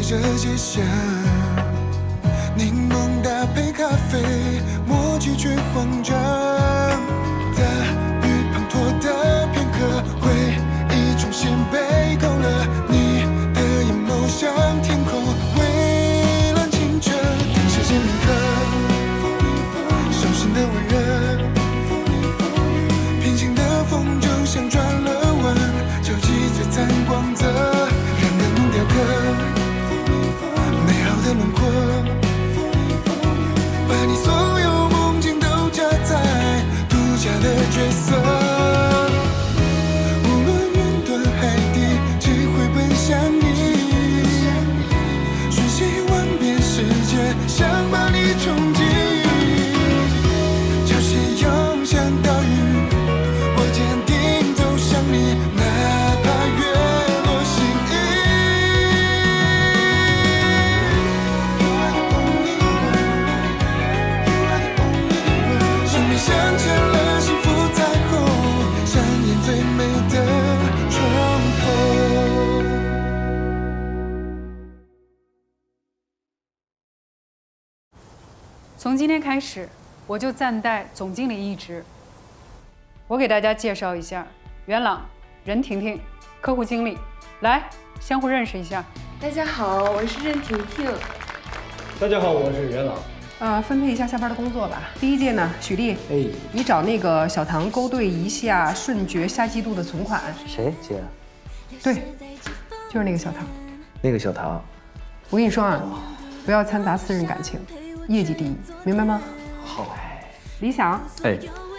着街巷，柠檬搭配咖啡，默契却慌张。大雨滂沱的片刻，回忆重新被勾勒，你的眼眸像天空，蔚蓝清澈。时间铭刻，手心的温热，平行的风筝像转了弯，交集璀璨光泽，让灯雕刻美好的轮廓，把你所有梦境都加在独家的角色。无论云端海底，只会奔向你，瞬息万变世界，想把你冲击。潮汐涌向岛屿，我坚定走向你，哪怕月落心意。You are the only one, you are the only one。生命镶嵌了幸福彩虹，上演最美的重逢。从今天开始，我就暂代总经理一职。我给大家介绍一下，元朗、任婷婷，客户经理，来相互认识一下。大家好，我是任婷婷。大家好，我是元朗。分配一下下班的工作吧。第一件呢，许丽，你找那个小唐勾兑一下顺觉下季度的存款。谁姐？对，就是那个小唐。那个小唐。我跟你说啊，不要掺杂私人感情，业绩第一，明白吗？好。李想，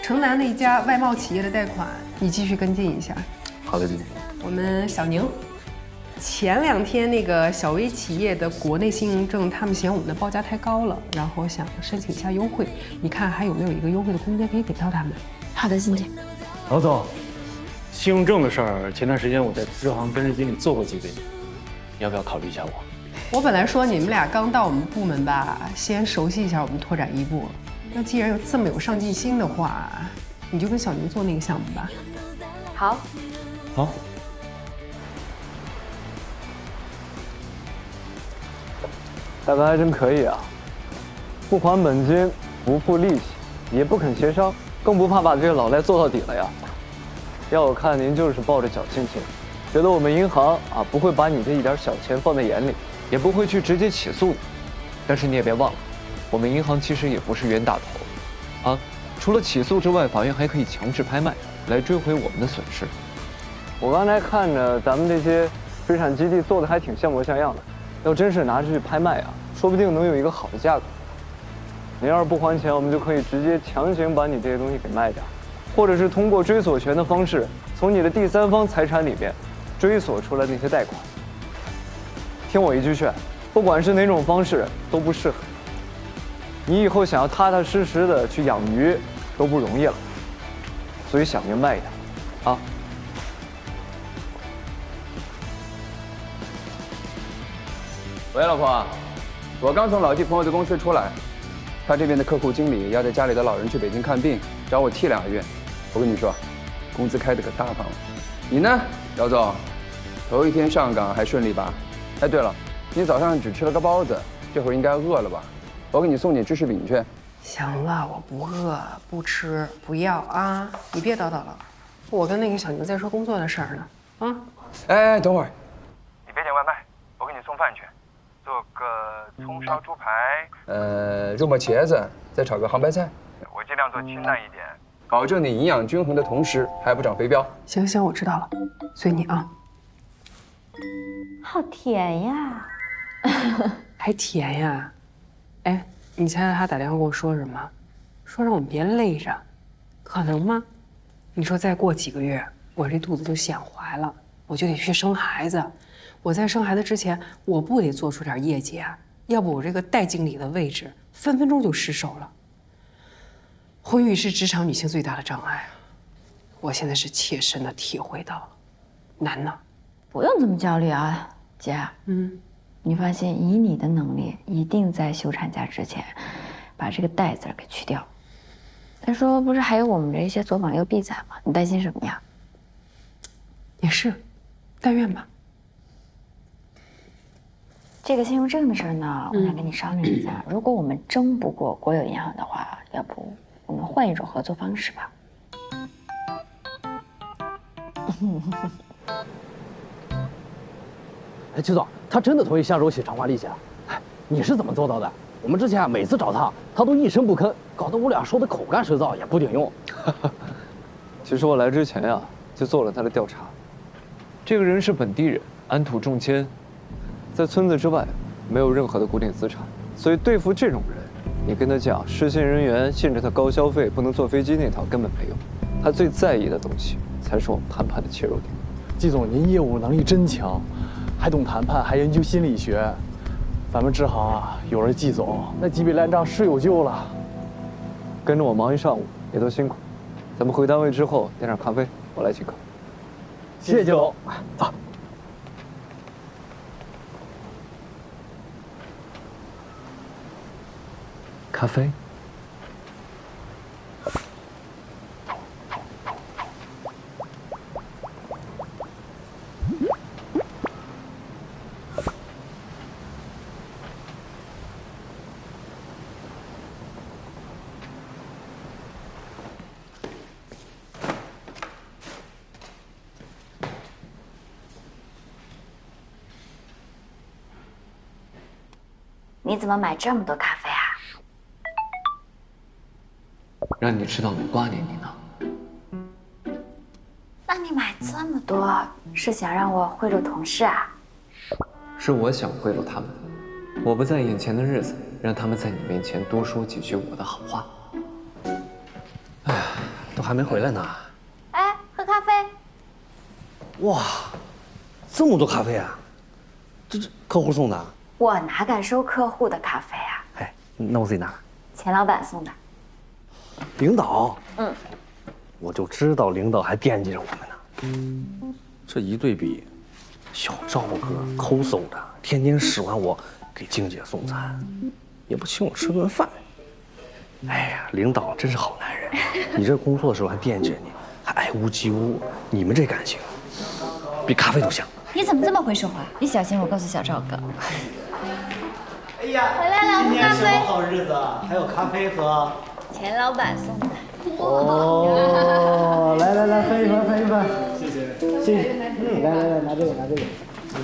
城南的一家外贸企业的贷款，你继续跟进一下。好的，经理。我们小宁，前2天那个小微企业的国内信用证，他们嫌我们的报价太高了，然后想申请一下优惠，你看还有没有一个优惠的空间可以给到他们？好的，经理。老总，信用证的事儿，前段时间我在支行跟着经理做过几个，你要不要考虑一下我？我本来说你们俩刚到我们部门吧，先熟悉一下我们拓展一部。那既然这么有上进心的话，你就跟小宁做那个项目吧。好。好。大哥还真可以啊，不还本金，不付利息，也不肯协商，更不怕把这个老赖做到底了呀。要我看，您就是抱着侥幸心，觉得我们银行啊不会把你这一点小钱放在眼里，也不会去直接起诉你。但是你也别忘了，我们银行其实也不是冤大头，啊，除了起诉之外，法院还可以强制拍卖来追回我们的损失。我刚才看着咱们这些水产基地做的还挺像模像样的，要真是拿出去拍卖啊，说不定能有一个好的价格。您要是不还钱，我们就可以直接强行把你这些东西给卖掉，或者是通过追索权的方式，从你的第三方财产里面追索出来那些贷款。听我一句劝，不管是哪种方式都不适合你以后想要踏踏实实的去养鱼都不容易了，所以想明白一点啊。喂，老婆，我刚从老弟朋友的公司出来，他这边的客户经理要带家里的老人去北京看病，找我替2个月。我跟你说，工资开得可大方了。你呢，姚总？头1天上岗还顺利吧？哎，对了，你早上只吃了个包子，这会儿应该饿了吧？我给你送点芝士饼去。行了，我不饿，不吃，不要啊！你别叨叨了，我跟那个小宁在说工作的事儿呢。啊！哎，等会儿，你别点外卖，我给你送饭去。做个葱烧猪排，肉末茄子，再炒个杭白菜。我尽量做清淡一点，保证你营养均衡的同时还不长肥膘。行行，我知道了，随你啊。好甜呀！还甜呀？哎，你猜猜他打电话跟我说什么？说让我们别累着，可能吗？你说再过几个月，我这肚子就显怀了，我就得去生孩子。我在生孩子之前，我不得做出点业绩啊？要不我这个代经理的位置分分钟就失手了。婚育是职场女性最大的障碍，我现在是切身的体会到了，难呐。不用这么焦虑啊，姐。你放心，以你的能力，一定在休产假之前，把这个代字给去掉。再说，不是还有我们这些左膀右臂在吗？你担心什么呀？也是，但愿吧。这个信用证的事儿呢，我想跟你商量一下。如果我们争不过国有银行的话，要不我们换一种合作方式吧？哎，齐总，他真的同意向柔写偿还利息啊？哎，你是怎么做到的？我们之前每次找他，他都一声不吭，搞得我俩说的口干舌燥，也不顶用。其实我来之前呀，就做了他的调查。这个人是本地人，安土重迁，在村子之外没有任何的固定资产，所以对付这种人，你跟他讲失信人员限制他高消费，不能坐飞机那套根本没用。他最在意的东西才是我们谈判的切入点。季总，您业务能力真强，还懂谈判，还研究心理学。咱们支行啊，有了季总，那几笔烂账是有救了。跟着我忙一上午，也都辛苦。咱们回单位之后点点咖啡，我来请客。谢谢季总，走。咖啡。你怎么买这么多咖啡啊？让你知道我挂念你呢。那你买这么多，是想让我贿赂同事啊？是我想贿赂他们，我不在眼前的日子，让他们在你面前多说几句我的好话。哎呀，都还没回来呢。哎，喝咖啡。哇，这么多咖啡啊！这客户送的？我哪敢收客户的咖啡啊？哎，那我自己拿。钱老板送的。领导？嗯，我就知道领导还惦记着我们呢。这一对比，小赵哥抠搜的，天天使唤我给静姐送餐，也不请我吃顿饭。哎呀，领导真是好男人。你这工作的时候还惦记着你，还爱屋及乌，你们这感情比咖啡都香。你怎么这么会说话？你小心我告诉小赵哥。哎呀，回来了，今天什么喝咖啡。好日子啊？还有咖啡喝。钱老板送的。哦，来来来，分一份，分一份。谢谢，谢谢。来，拿这个，拿这个。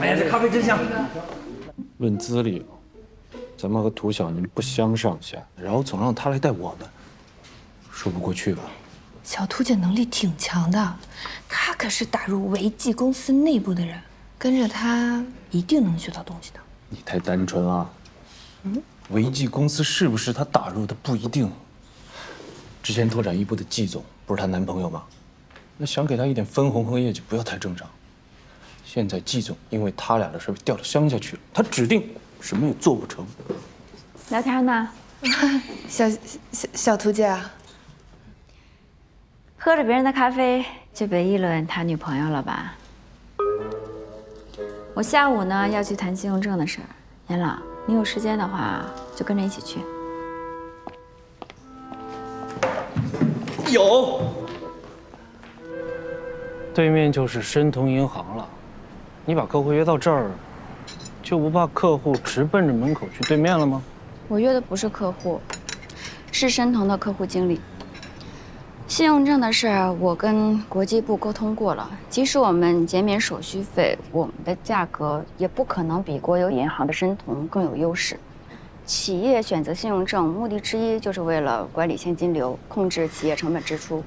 哎呀，这咖啡真香。论资历，咱们和涂小宁不相上下，然后总让他来带我们，说不过去吧？小涂姐能力挺强的，她可是打入维记公司内部的人，跟着她一定能学到东西的。你太单纯了。维记公司是不是他打入的不一定。之前拓展一部的季总不是她男朋友吗？那想给他一点分红和业绩，不要太正常。现在季总因为他俩的事被调到乡下去了，他指定什么也做不成。聊天呢？小涂姐啊，喝着别人的咖啡就别议论他女朋友了吧？我下午呢要去谈信用证的事儿，严朗，你有时间的话就跟着一起去。有。对面就是申通银行了，你把客户约到这儿，就不怕客户直奔着门口去对面了吗？我约的不是客户，是申通的客户经理。信用证的事儿，我跟国际部沟通过了，即使我们减免手续费，我们的价格也不可能比国有银行的申通更有优势。企业选择信用证目的之一就是为了管理现金流，控制企业成本支出。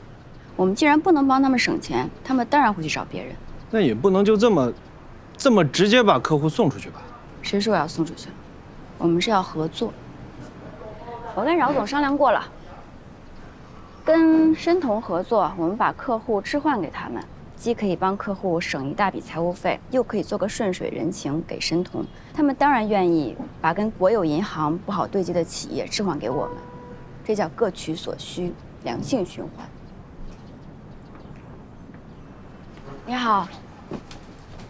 我们既然不能帮他们省钱，他们当然会去找别人。那也不能就这么直接把客户送出去吧？谁说要送出去了？我们是要合作。我跟饶总商量过了，跟申通合作，我们把客户置换给他们，既可以帮客户省一大笔财务费，又可以做个顺水人情给申通。他们当然愿意把跟国有银行不好对接的企业置换给我们，这叫各取所需，良性循环。你好，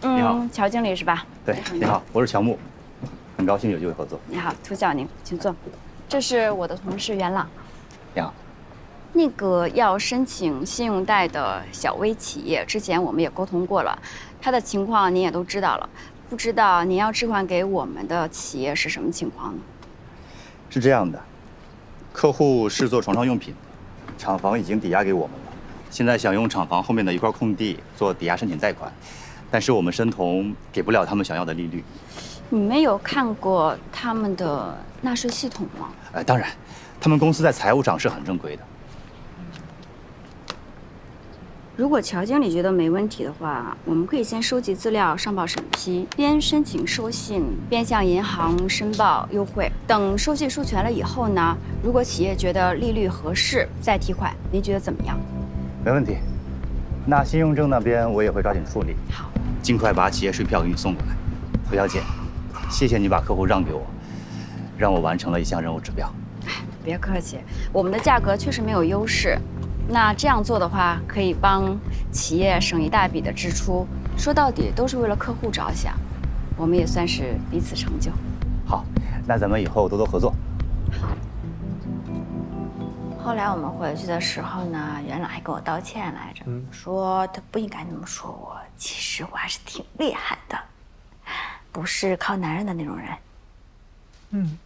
你好，乔经理是吧？对，你好，我是乔木，很高兴有机会合作。你好，涂小宁，请坐。这是我的同事袁朗。你好。那个要申请信用贷的小微企业，之前我们也沟通过了，他的情况您也都知道了。不知道您要置换给我们的企业是什么情况呢？是这样的，客户是做床上用品，厂房已经抵押给我们了，现在想用厂房后面的一块空地做抵押申请贷款，但是我们申通给不了他们想要的利率。你们有看过他们的纳税系统吗？当然，他们公司在财务上是很正规的。如果乔经理觉得没问题的话，我们可以先收集资料上报审批，边申请授信边向银行申报优惠。等授信授权了以后呢，如果企业觉得利率合适再提款，您觉得怎么样？没问题。那信用证那边我也会抓紧处理，好，尽快把企业税票给你送过来。胡小姐，谢谢你把客户让给我，让我完成了一项任务指标。别客气，我们的价格确实没有优势。那这样做的话，可以帮企业省一大笔的支出。说到底都是为了客户着想，我们也算是彼此成就。好，那咱们以后多多合作。后来我们回去的时候呢，元朗还跟我道歉来着，说他不应该那么说我，其实我还是挺厉害的，不是靠男人的那种人。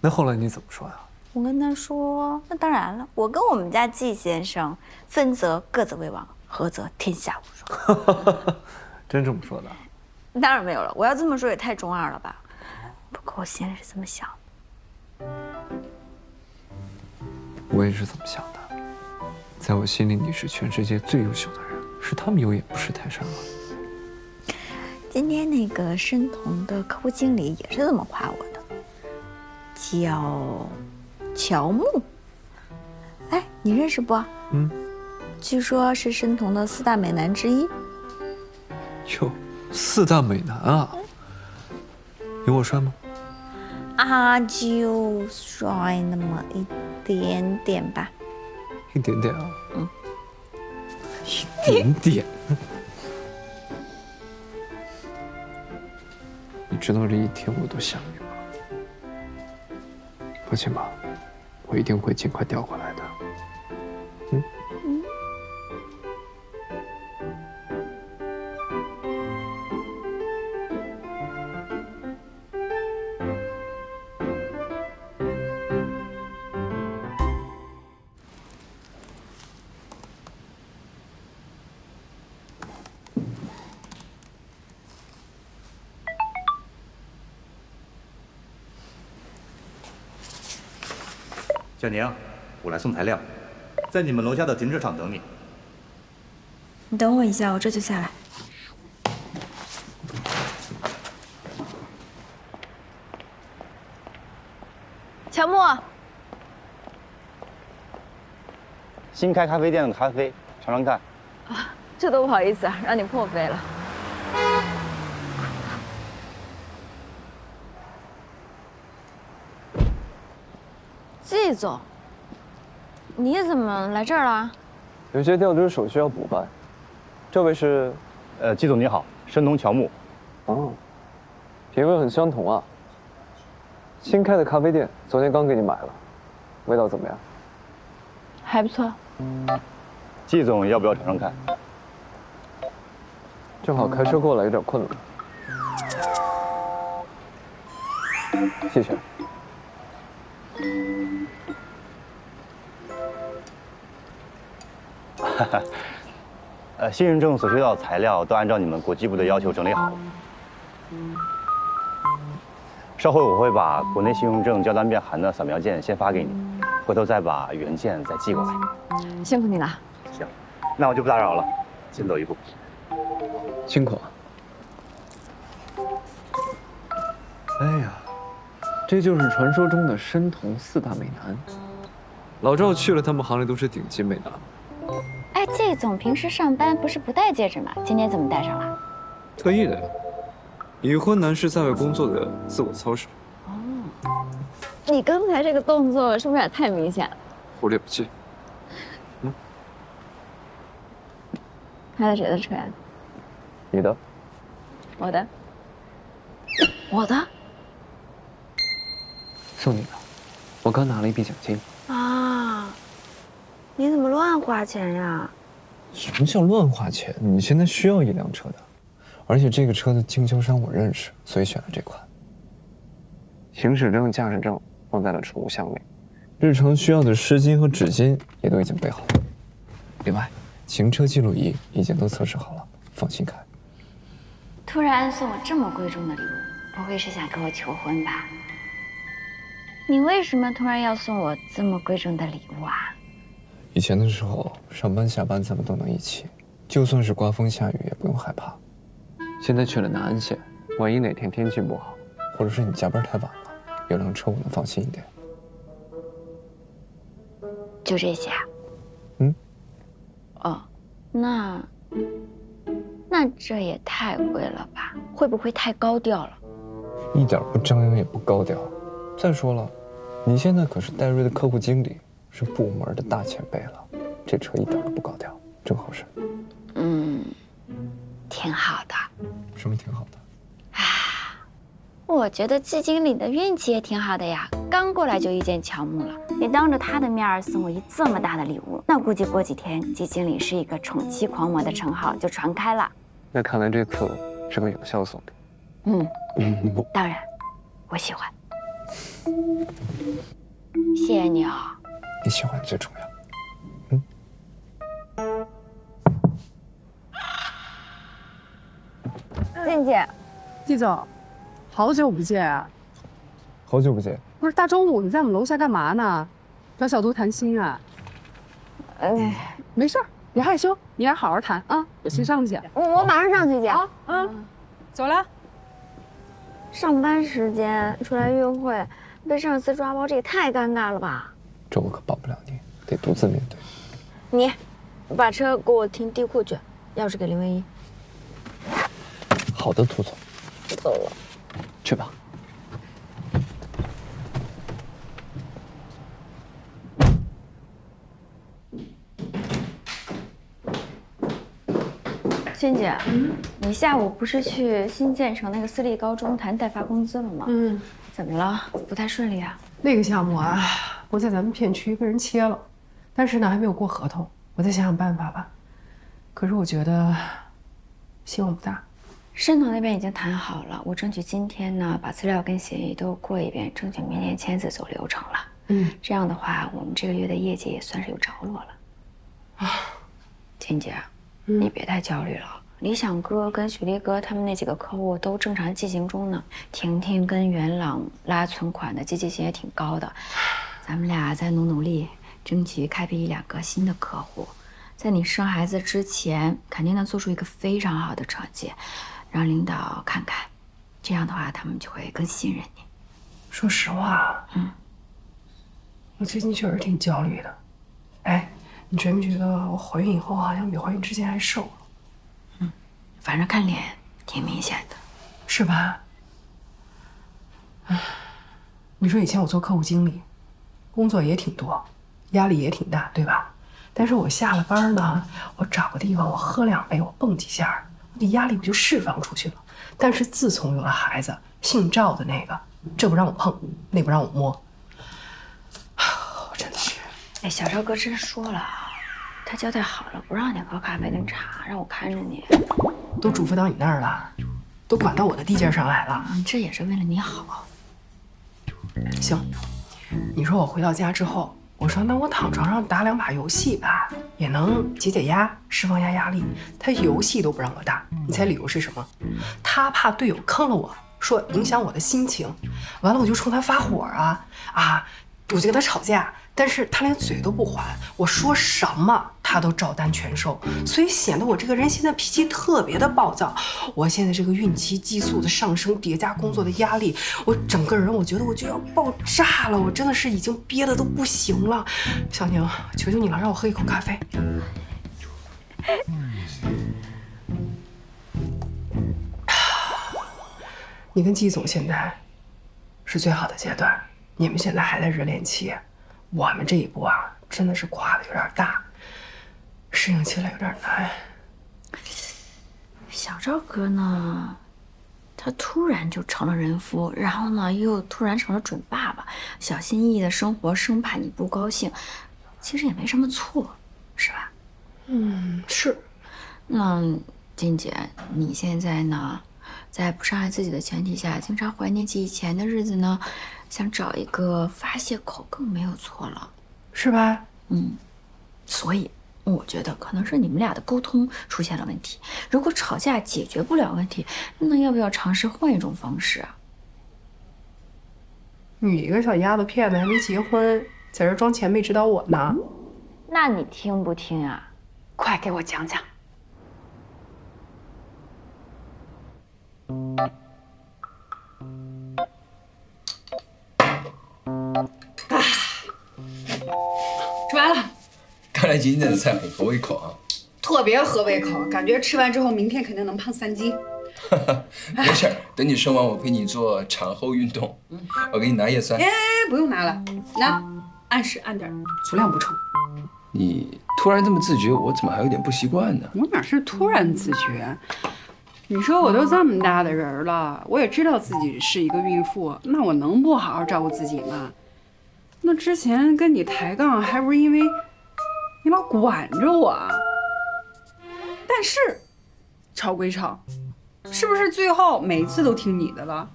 那后来你怎么说呀？我跟他说，那当然了，我跟我们家季先生分则各自为王，合则天下无双。真这么说的？当然没有了，我要这么说也太中二了吧？不过我心里是这么想的。我也是这么想的，在我心里你是全世界最优秀的人，是他们有眼不识泰山吗？今天那个申通的客户经理也是这么夸我的，叫乔木。哎，你认识不？据说是申通的4大美男之一。哟，4大美男啊？有我帅吗？就帅那么一点点吧。一点点啊？一点点。你知道这一天我多想你吗？放心吧，我一定会尽快调过来的。小宁，我来送材料，在你们楼下的停车场等你。你等我一下，我这就下来。乔木，新开咖啡店的咖啡，尝尝看。这都不好意思啊，让你破费了。季总，你怎么来这儿了？有些调职手续要补办。这位是，季总你好，申通乔木。哦，品味很相同啊。新开的咖啡店，昨天刚给你买了，味道怎么样？还不错。季总要不要尝尝看？正好开车过来，有点困了。谢谢。信用证所需要的材料都按照你们国际部的要求整理好了。稍后我会把国内信用证交单变函的扫描件先发给你，回头再把原件再寄过来。辛苦你了。行，那我就不打扰了，先走一步。辛苦了。哎呀，这就是传说中的申通4大美男。老赵去了，他们行里都是顶级美男。哎，季总平时上班不是不戴戒指吗？今天怎么戴上了？特意的，已婚男士在外工作的自我操守。你刚才这个动作是不是有点太明显了？忽略不计。开的谁的车呀？你的。我的。我的。送你的，我刚拿了一笔奖金。啊！你怎么乱花钱呀？什么叫乱花钱？你现在需要一辆车的，而且这个车的经销商我认识，所以选了这款。行驶证、驾驶证放在了储物箱里，日常需要的湿巾和纸巾也都已经备好了。另外，行车记录仪已经都测试好了，放心开。突然送我这么贵重的礼物，不会是想跟我求婚吧？你为什么突然要送我这么贵重的礼物啊？以前的时候，上班下班咱们都能一起，就算是刮风下雨也不用害怕。现在去了南安县，万一哪天天气不好，或者是你加班太晚了，有辆车我能放心一点。就这些啊？哦，那这也太贵了吧？会不会太高调了？一点不张扬也不高调。再说了，你现在可是戴瑞的客户经理，是部门的大前辈了，这车一点都不高调，正合适。挺好的。什么挺好的？我觉得季经理的运气也挺好的呀，刚过来就遇见乔木了。你当着他的面送我一这么大的礼物，那估计过几天季经理是一个宠妻狂魔的称号就传开了。那看来这次是个有效送礼。当然，我喜欢。谢谢你哦。你喜欢最重要。静姐，季总，好久不见啊！好久不见。不是大中午你在我们楼下干嘛呢？找小杜谈心啊？没事儿，别害羞，你俩好好谈啊。我先上去。我马上上去，姐。走了。上班时间出来约会，被上司抓包，这也太尴尬了吧？这我可帮不了你，得独自面对。你把车给我停地库去，钥匙给林唯一。好的，涂总。走了。去吧。欣姐，你下午不是去新建成那个私立高中谈代发工资了吗？怎么了？不太顺利啊？那个项目啊，我在咱们片区被人切了，但是呢还没有过合同，我再想想办法吧。可是我觉得希望不大。申通那边已经谈好了，我争取今天呢把资料跟协议都过一遍，争取明天签字走流程了。这样的话，我们这个月的业绩也算是有着落了。金姐，你别太焦虑了。理想哥跟许力哥他们那几个客户都正常进行中呢。婷婷跟元朗拉存款的积极性也挺高的，咱们俩再努力，争取开辟1-2个新的客户。在你生孩子之前，肯定能做出一个非常好的成绩，让领导看看，这样的话他们就会更信任你。说实话，我最近确实挺焦虑的。哎，你觉不觉得我怀孕以后好像比怀孕之前还瘦了？反正看脸挺明显的，是吧？你说以前我做客户经理，工作也挺多，压力也挺大，对吧？但是我下了班呢，我找个地方，我喝2杯，我蹦几下，我的压力不就释放出去了？但是自从有了孩子，姓赵的那个，这不让我碰，那不让我摸，真的是。哎，小赵哥真说了，他交代好了，不让你喝咖啡跟茶，让我看着你。都嘱咐到你那儿了，都管到我的地界上来了。这也是为了你好。行，你说我回到家之后，我说那我躺床上打2把游戏吧，也能解解压，释放压力。他游戏都不让我打，你猜理由是什么？他怕队友坑了我，说影响我的心情。完了我就冲他发火我就跟他吵架，但是他连嘴都不还，我说什么他都照单全收，所以显得我这个人现在脾气特别的暴躁。我现在这个孕期激素的上升叠加工作的压力，我整个人我觉得我就要爆炸了，我真的是已经憋得都不行了。小宁，求求你了，让我喝一口咖啡。你跟季总现在是最好的阶段，你们现在还在热恋期，我们这一步真的是跨的有点大，适应起来有点难。小赵哥呢，他突然就成了人夫，然后呢又突然成了准爸爸，小心翼翼的生活，生怕你不高兴，其实也没什么错，是吧？是。那金姐，你现在呢，在不伤害自己的前提下，经常怀念起以前的日子呢，想找一个发泄口更没有错了，是吧？所以我觉得可能是你们俩的沟通出现了问题。如果吵架解决不了问题，那要不要尝试换一种方式啊？你一个小丫头片子还没结婚，在这装前辈指导我呢。那你听不听啊？快给我讲讲。吃完了，看来今天的菜很合胃口啊。特别合胃口，感觉吃完之后明天肯定能胖3斤。没事，等你生完我陪你做产后运动。我给你拿叶酸。哎，不用拿了，拿，按时按点，足量补充。你突然这么自觉，我怎么还有点不习惯呢？我哪是突然自觉？你说我都这么大的人了，我也知道自己是一个孕妇，那我能不好好照顾自己吗？那之前跟你抬杠，还不是因为你老管着我？但是吵归吵，是不是最后每次都听你的了？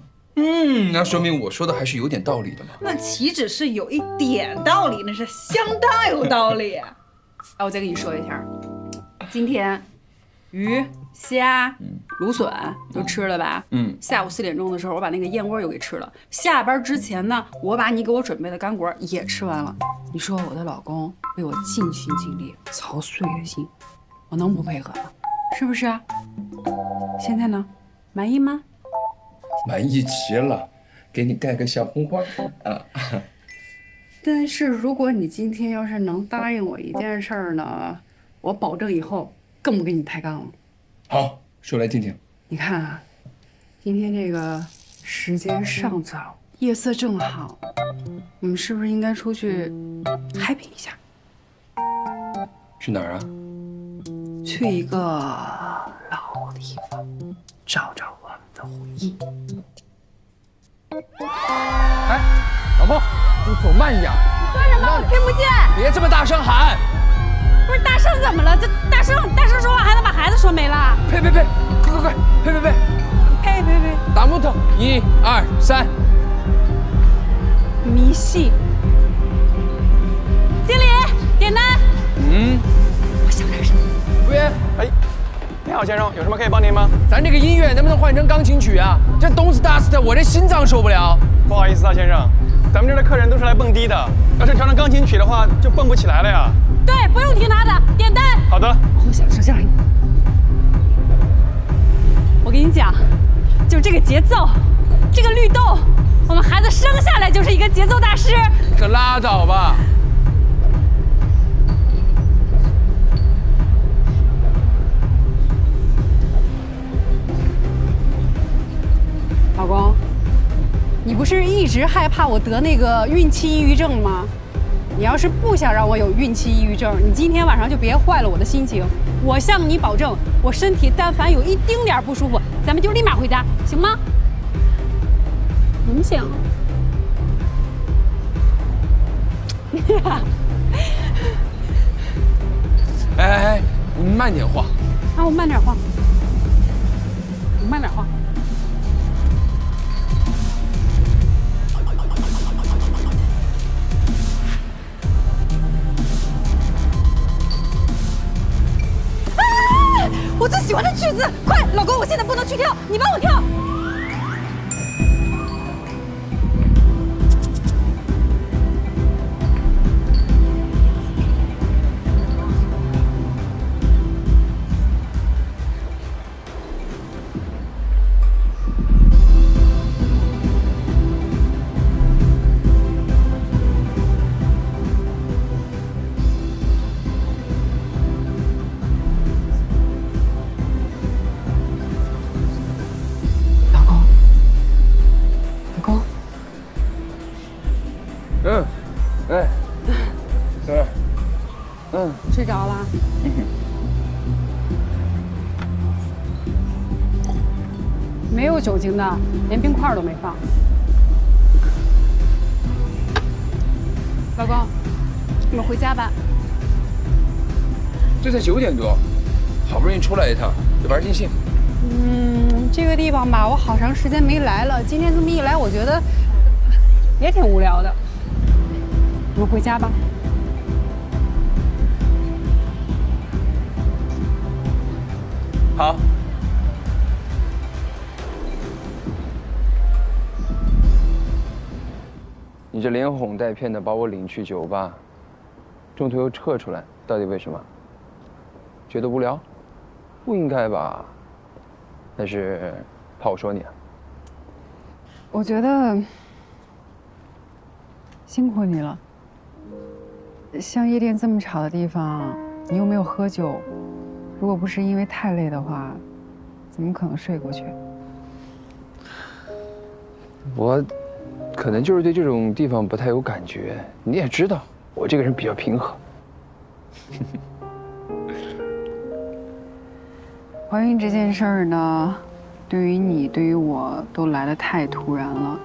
那说明我说的还是有点道理的嘛。那岂止是有一点道理，那是相当有道理。我再跟你说一下，今天鱼、虾、芦笋都吃了吧？下午4点钟的时候，我把那个燕窝又给吃了。下班之前呢，我把你给我准备的干果也吃完了。你说我的老公为我尽心尽力，操碎了心，我能不配合吗？是不是啊？现在呢，满意吗？满意极了，给你盖个小红花啊！但是如果你今天要是能答应我一件事儿呢，我保证以后更不跟你抬杠了。好，说来听听。你看啊，今天这个时间尚早，夜色正好，我们是不是应该出去 happy 一下？去哪儿啊？去一个老地方，找找我们的回忆。哎，老婆，你走慢一点。说什么？我听不见。别这么大声喊。不是大声怎么了？这大声说话还能把孩子说没了？呸！快！呸！打木头，1、2、3。迷信。经理，点单。我想点什么？服务员，哎，你好，先生，有什么可以帮您吗？咱这个音乐能不能换成钢琴曲啊？这动次打次的，我这心脏受不了。不好意思啊，先生，咱们这儿的客人都是来蹦迪的，要是调成钢琴曲的话，就蹦不起来了呀。对，不用听他的，点单。好的。我想说这样，我跟你讲，就这个节奏，这个律动，我们孩子生下来就是一个节奏大师。可拉倒吧。老公，你不是一直害怕我得那个孕期抑郁症吗？你要是不想让我有孕期抑郁症，你今天晚上就别坏了我的心情。我向你保证，我身体但凡有一丁点不舒服，咱们就立马回家，行吗？能行？哎，你慢点晃。啊，我慢点晃，你慢点晃。我最喜欢的曲子，快，老公，我现在不能去跳，你帮我跳。睡着了？没有酒精的，连冰块都没放。老公，我们回家吧。这才9点多，好不容易出来一趟，就玩尽兴。这个地方吧，我好长时间没来了。今天这么一来，我觉得也挺无聊的。我们回家吧。好。你这连哄带骗的把我领去酒吧，中途又撤出来，到底为什么？觉得无聊？不应该吧？还是怕我说你啊？我觉得辛苦你了。像夜店这么吵的地方，你又没有喝酒，如果不是因为太累的话，怎么可能睡过去？我可能就是对这种地方不太有感觉。你也知道，我这个人比较平和。怀孕这件事儿呢，对于你，对于我都来得太突然了，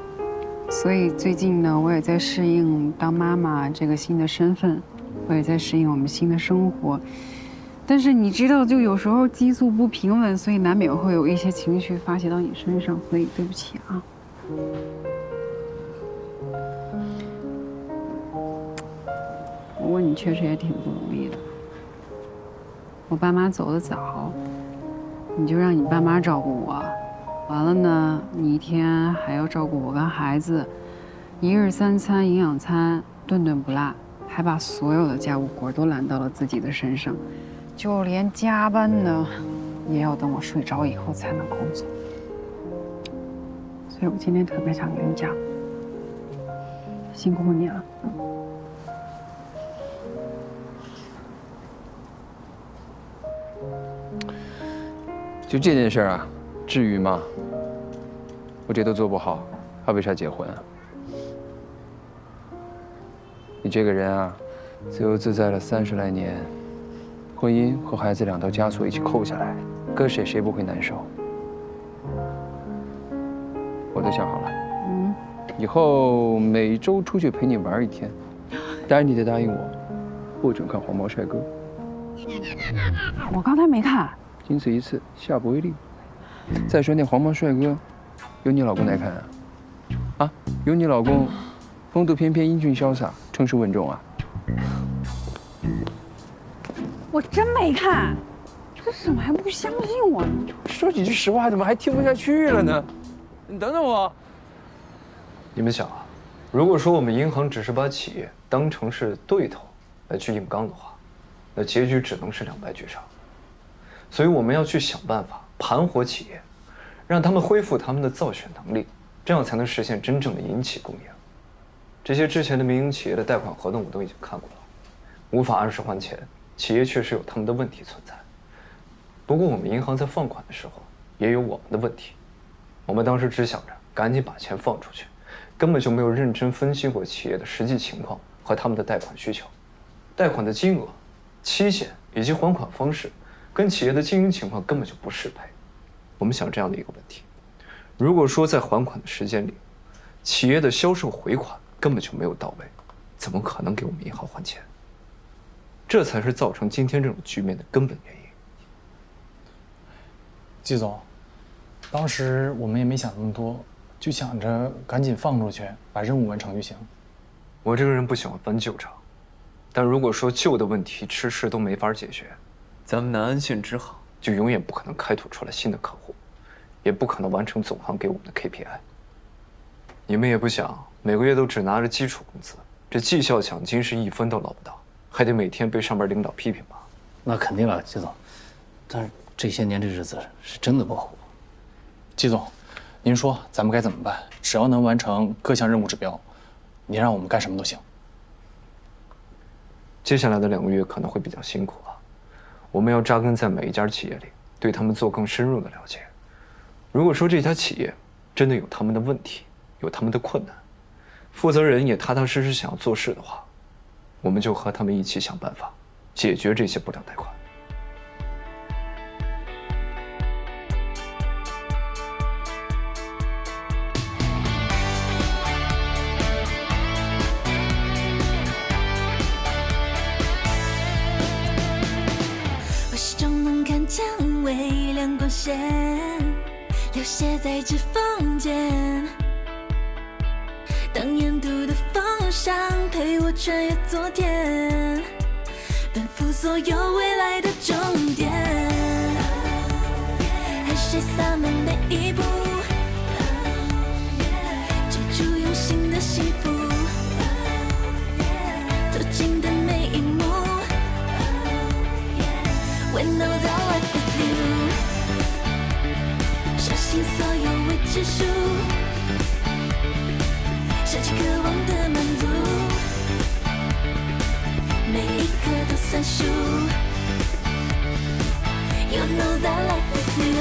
所以最近呢，我也在适应当妈妈这个新的身份，我也在适应我们新的生活。但是你知道，就有时候激素不平稳，所以难免会有一些情绪发泄到你身上，所以对不起啊。不过你确实也挺不容易的。我爸妈走得早，你就让你爸妈照顾我，完了呢，你一天还要照顾我跟孩子，一日3餐营养餐，顿顿不落，还把所有的家务活都揽到了自己的身上，就连加班呢，也要等我睡着以后才能工作。所以我今天特别想跟你讲，辛苦你了。就这件事啊，至于吗？我这都做不好，还为啥结婚啊？你这个人啊，自由自在了30来年，婚姻和孩子2道枷锁一起扣下来，搁谁不会难受？我都想好了，以后每周出去陪你玩1天，当然你得答应我，不准看黄毛帅哥。我刚才没看。仅此一次，下不为例。再说那黄毛帅哥，有你老公来看啊？啊，有你老公，风度翩翩、英俊潇洒、称是稳重啊？我真没看，这怎么还不相信我呢？说几句实话，怎么还听不下去了呢？你等等我。你们想啊，如果说我们银行只是把企业当成是对头来去硬刚的话，那结局只能是2败俱伤。所以我们要去想办法盘活企业，让他们恢复他们的造血能力，这样才能实现真正的银企共赢。这些之前的民营企业的贷款合同我都已经看过了，无法按时还钱，企业确实有他们的问题存在。不过我们银行在放款的时候也有我们的问题，我们当时只想着赶紧把钱放出去，根本就没有认真分析过企业的实际情况和他们的贷款需求，贷款的金额、期限以及还款方式跟企业的经营情况根本就不适配。我们想这样的一个问题：如果说在还款的时间里，企业的销售回款根本就没有到位，怎么可能给我们银行还钱？这才是造成今天这种局面的根本原因。季总，当时我们也没想那么多，就想着赶紧放出去，把任务完成就行。我这个人不喜欢翻旧账，但如果说旧的问题迟迟都没法解决，咱们南安县支行就永远不可能开拓出来新的客户，也不可能完成总行给我们的 KPI。你们也不想每个月都只拿着基础工资，这绩效奖金是1分都捞不到，还得每天被上边领导批评吧？那肯定了，季总。但是这些年这日子是真的不好过。季总，您说咱们该怎么办？只要能完成各项任务指标，您让我们干什么都行。接下来的2个月可能会比较辛苦啊，我们要扎根在每一家企业里，对他们做更深入的了解。如果说这家企业真的有他们的问题，有他们的困难，负责人也踏踏实实想要做事的话，我们就和他们一起想办法解决这些不良贷款。蔷薇亮光线，流泻在指缝间。当沿途的风向陪我穿越昨天，奔赴所有未来的终点。汗水洒满每一步，追逐用心的幸福，途经的每一幕。When know that life with you， 相信所有未知数，想起渴望的满足，每一刻都算数。You know that life with you。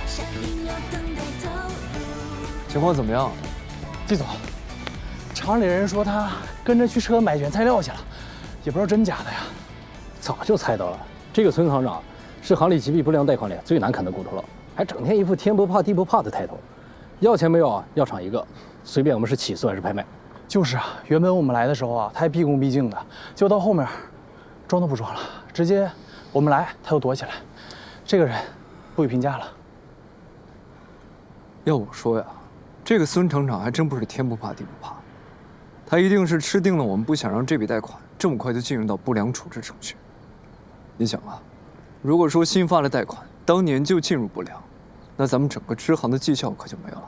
下一秒等待投入。情况怎么样？季总，厂里人说他跟着去车买原材料去了，也不知道真假的呀。早就猜到了，这个孙行长是行里几笔不良贷款里最难啃的骨头了，还整天一副天不怕地不怕的态度。要钱没有啊？要厂一个，随便我们是起诉还是拍卖。就是啊，原本我们来的时候啊，他还毕恭毕敬的，就到后面，装都不装了，直接我们来他又躲起来。这个人不予评价了。要我说呀，这个孙厂长还真不是天不怕地不怕，他一定是吃定了我们不想让这笔贷款这么快就进入到不良处置程序。你想啊，如果说新发的贷款当年就进入不良，那咱们整个支行的绩效可就没有了。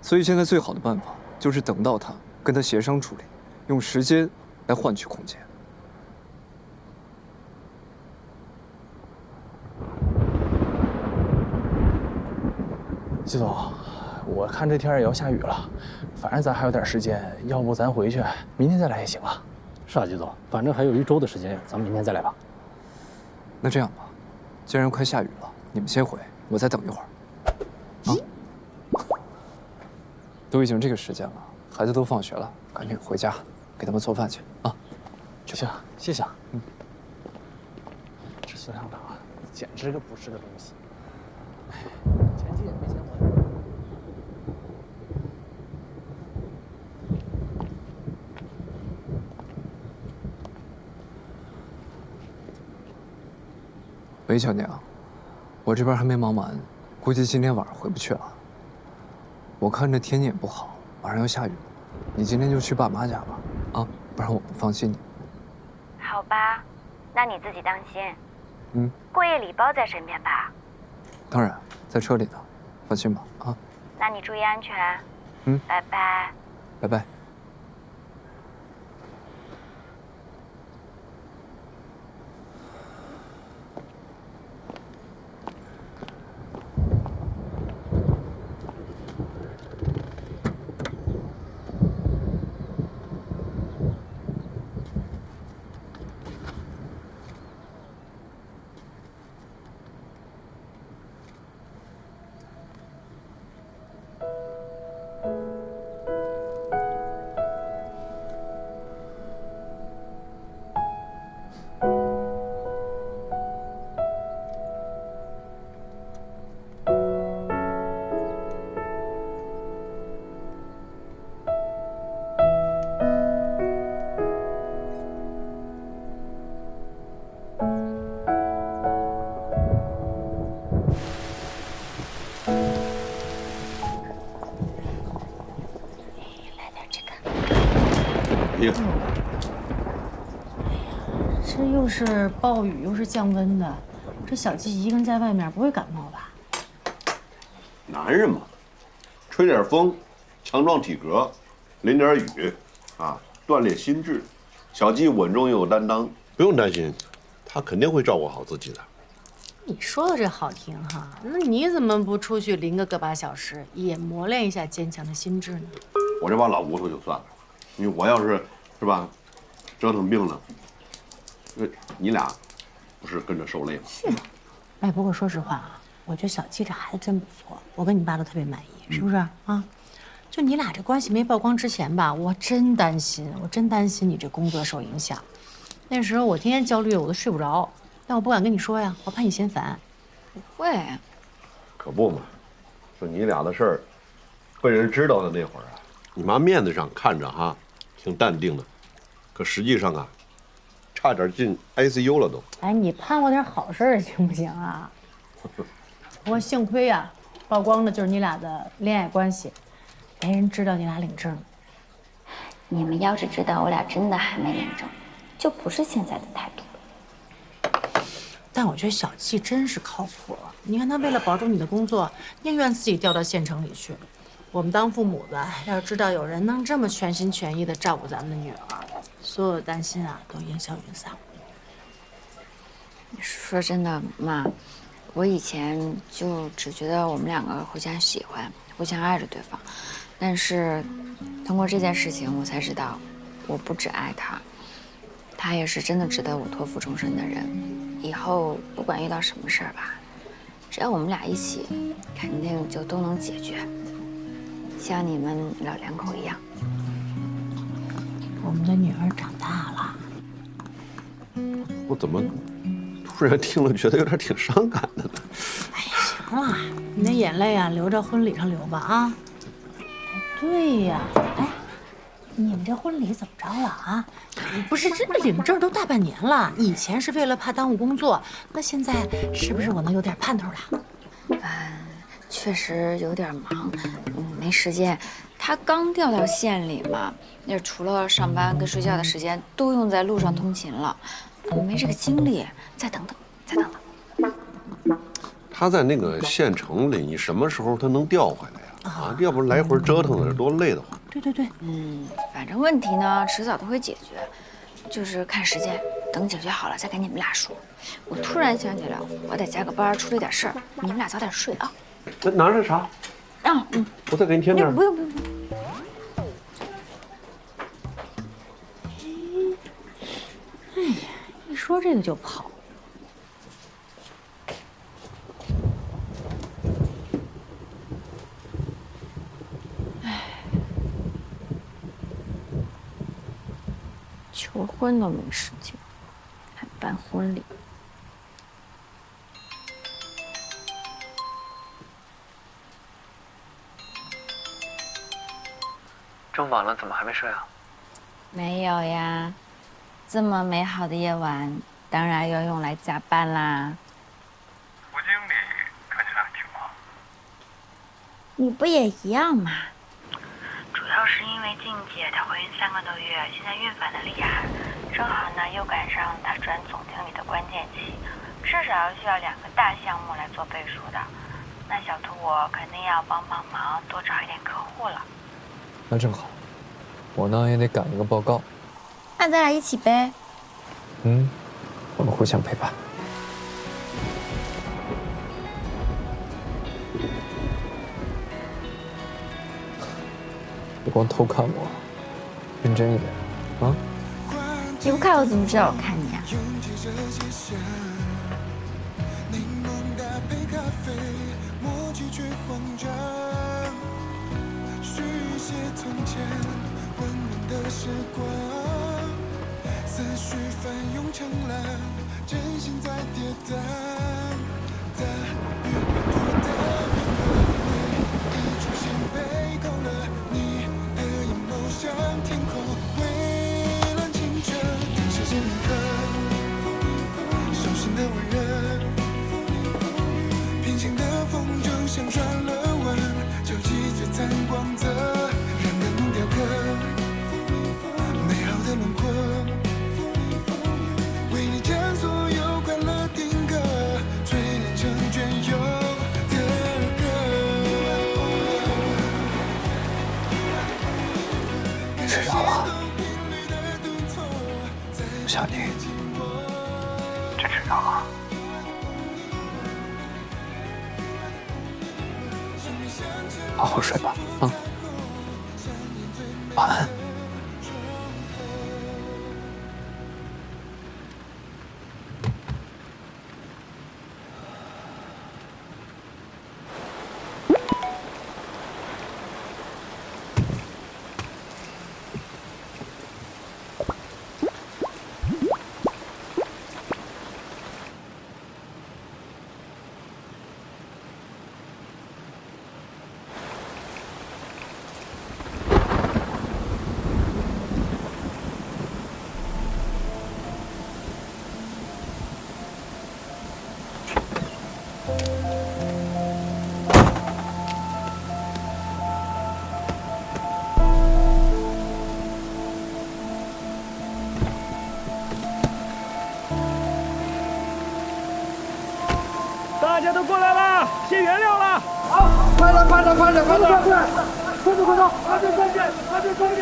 所以现在最好的办法就是等到他跟他协商处理，用时间来换取空间。季总，我看这天也要下雨了，反正咱还有点时间，要不咱回去，明天再来也行啊。是啊，季总，反正还有1周的时间，咱们明天再来吧。那这样吧，既然快下雨了，你们先回，我再等一会儿。啊，都已经这个时间了，孩子都放学了，赶紧回家给他们做饭去啊。行，谢谢啊。这孙厂长啊，简直个不是个东西。前期也没见过。喂，小娘，我这边还没忙完，估计今天晚上回不去了。我看这天气也不好，马上要下雨，你今天就去爸妈家吧，啊，不然我不放心你。好吧，那你自己当心。嗯，过夜礼包在身边吧？当然，在车里呢，放心吧，啊。那你注意安全。嗯，拜拜。拜拜。这又是暴雨又是降温的，这小季一个人在外面不会感冒吧？男人嘛，吹点风，强壮体格，淋点雨，啊，锻炼心智。小季稳重又有担当，不用担心，他肯定会照顾好自己的。你说的这好听哈，那你怎么不出去淋个把小时，也磨练一下坚强的心智呢？我这把老骨头就算了，因为我要是吧，折腾病了，你俩不是跟着受累吗？是。哎，不过说实话啊，我觉得小季这孩子真不错，我跟你爸都特别满意，是不是啊？就你俩这关系没曝光之前吧，我真担心你这工作受影响。那时候我天天焦虑，我都睡不着，但我不敢跟你说呀，我怕你嫌烦。不会，可不嘛，说你俩的事儿，被人知道的那会儿啊，你妈面子上看着哈挺淡定的，可实际上啊，差点进 ICU 了都。哎，你盼我点好事儿行不行啊？不过幸亏呀，曝光的就是你俩的恋爱关系，没人知道你俩领证。你们要是知道我俩真的还没领证，就不是现在的态度了。但我觉得小季真是靠谱。你看他为了保住你的工作，宁愿自己调到县城里去。我们当父母的要知道有人能这么全心全意的照顾咱们的女儿，所有的担心啊都烟消云散。说真的，妈，我以前就只觉得我们两个互相喜欢，互相爱着对方，但是通过这件事情，我才知道，我不只爱他，他也是真的值得我托付终身的人。以后不管遇到什么事儿吧，只要我们俩一起，肯定就都能解决，像你们老两口一样。我们的女儿长大了。我怎么突然听了觉得有点挺伤感的呢？哎呀，行了，你那眼泪啊，留着婚礼上流吧啊。对呀，哎，你们这婚礼怎么着了啊？不是，这领证都大半年了，以前是为了怕耽误工作，那现在是不是我能有点盼头了？确实有点忙，没时间。他刚调到县里嘛，那除了上班跟睡觉的时间，都用在路上通勤了，没这个精力。再等等，再等等。他在那个县城里，你什么时候他能调回来呀？啊，要不来回折腾的多累得慌。对，反正问题呢，迟早都会解决，就是看时间，等解决好了再跟你们俩说。我突然想起来，我得加个班，出了点事儿，你们俩早点睡啊。拿着茶。我再给你添点。不用。哎呀，一说这个就跑。求婚都没时间，还办婚礼。这么晚了，怎么还没睡啊？没有呀，这么美好的夜晚，当然要用来加班啦。吴经理看起来挺忙。你不也一样吗？主要是因为静姐她怀孕3个多月，现在孕反的厉害，正好呢又赶上她转总经理的关键期，至少需要2个大项目来做背书的。那小兔我肯定要帮忙，多找一点客户了。那正好，我呢也得赶一个报告。那咱俩一起呗。我们互相陪伴。别光偷看我，认真一点啊！你不看我怎么知道我看你啊？从前温暖的时光，思绪翻涌成浪，真心在跌宕。大雨不的面对，一出现背靠了你的眼眸像天空，蔚蓝清澈，时间铭刻，手心的温热，平行的风筝像转了弯，交集最灿光泽。美好的轮廓，为你将所有快乐定格，淬炼成隽永的歌。睡着了，我想你，真睡着了。好好睡吧，啊。晚安。些原料了。好，快点，快点，快点，快点！快走，快点上去，快点上去！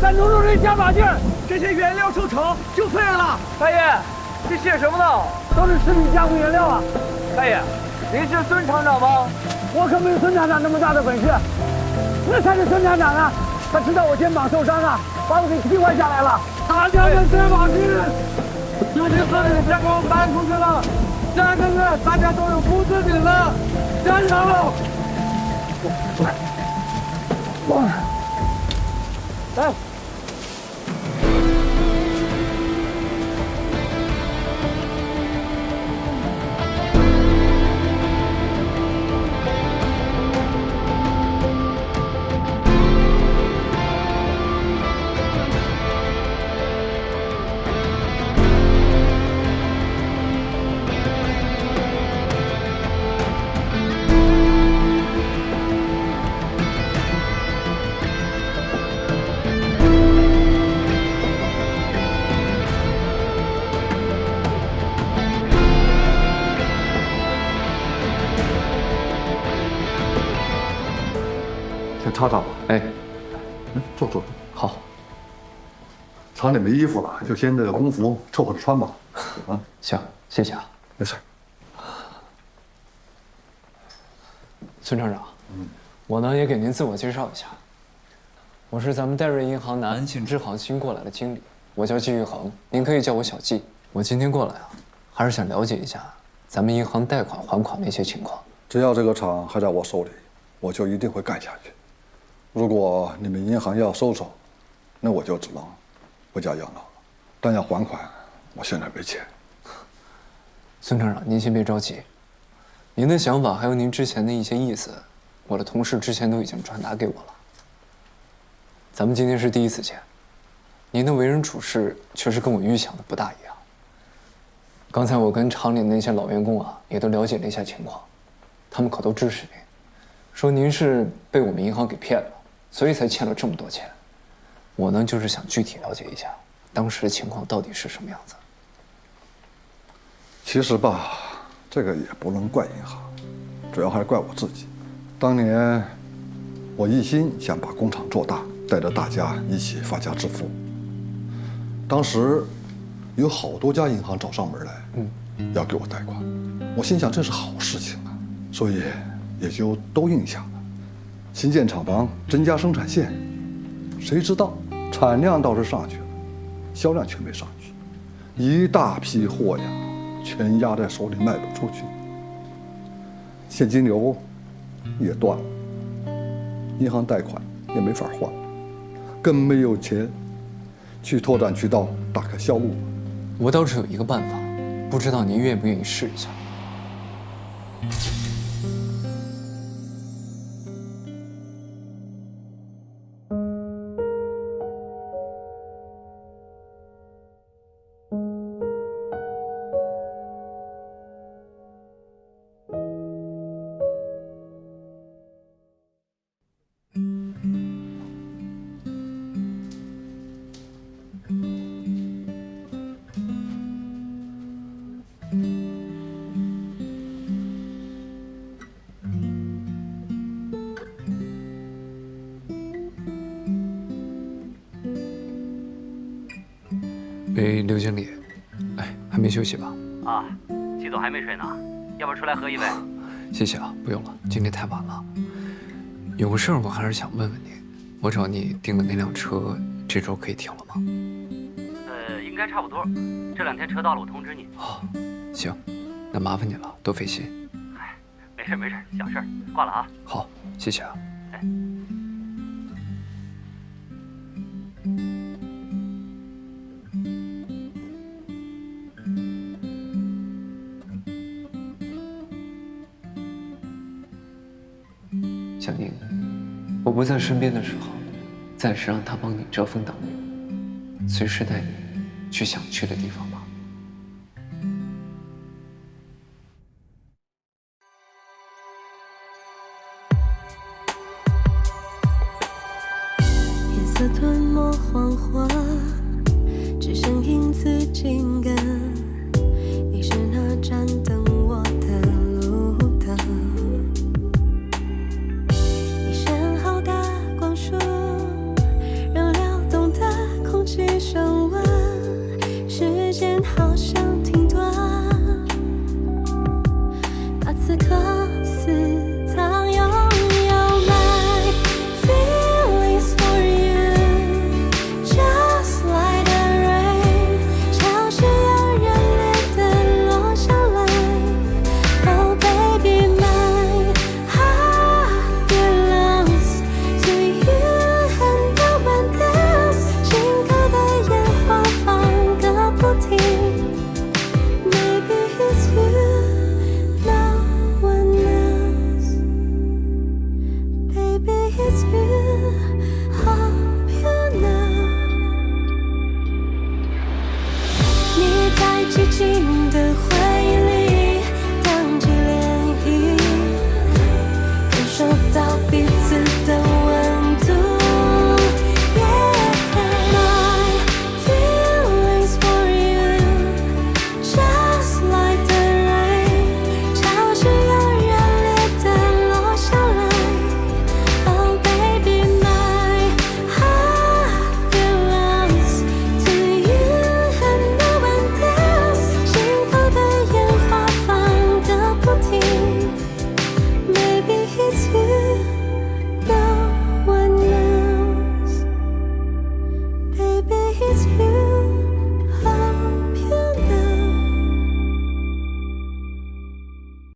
再努努力，加把劲儿！这些原料收成就对了。大爷，这写什么呢？都是食品加工原料啊！大爷，您是孙厂长吗？我可没有孙厂长那么大的本事，那才是孙厂长啊！他知道我肩膀受伤啊，把我给替换下来了。大家们加把劲！这些食品加工搬出去了，下个月大家都有工资领了，加油！来。厂长，哎，坐。好。厂里没衣服了，就先这个工服凑合着穿吧。啊，行，谢谢啊。没事。孙厂长，我呢也给您自我介绍一下，我是咱们戴瑞银行南信支行新过来的经理，我叫季玉恒，您可以叫我小季。我今天过来啊，还是想了解一下咱们银行贷款还款的一些情况。只要这个厂还在我手里，我就一定会干下去。如果你们银行要收手，那我就只能回家养老了。但要还款，我现在没钱。孙厂长，您先别着急，您的想法还有您之前的一些意思，我的同事之前都已经传达给我了。咱们今天是第一次见，您的为人处事确实跟我预想的不大一样。刚才我跟厂里的那些老员工啊，也都了解了一下情况，他们可都支持您，说您是被我们银行给骗了，所以才欠了这么多钱。我呢，就是想具体了解一下当时的情况到底是什么样子。其实吧，这个也不能怪银行，主要还是怪我自己。当年我一心想把工厂做大，带着大家一起发家致富。当时有好多家银行找上门来，要给我贷款。我心想这是好事情啊，所以也就都应下了。新建厂房，增加生产线，谁知道产量倒是上去了，销量却没上去，一大批货呀，全压在手里卖不出去，现金流也断了，银行贷款也没法还，更没有钱去拓展渠道，打开销路。我倒是有一个办法，不知道您愿不愿意试一下。喂，刘经理，哎，还没休息吧？啊，季总还没睡呢，要不要出来喝一杯？谢谢啊，不用了，今天太晚了。有个事儿我还是想问问你，我找你订的那辆车，这周可以停了吗？应该差不多，这2天车到了我通知你。哦，行，那麻烦你了，多费心。哎，没事没事，小事儿，挂了啊。好，谢谢啊。哎。小宁，我不在身边的时候，暂时让他帮你遮风挡雨，随时带你去想去的地方吧。夜色吞没黄花，只剩影子情感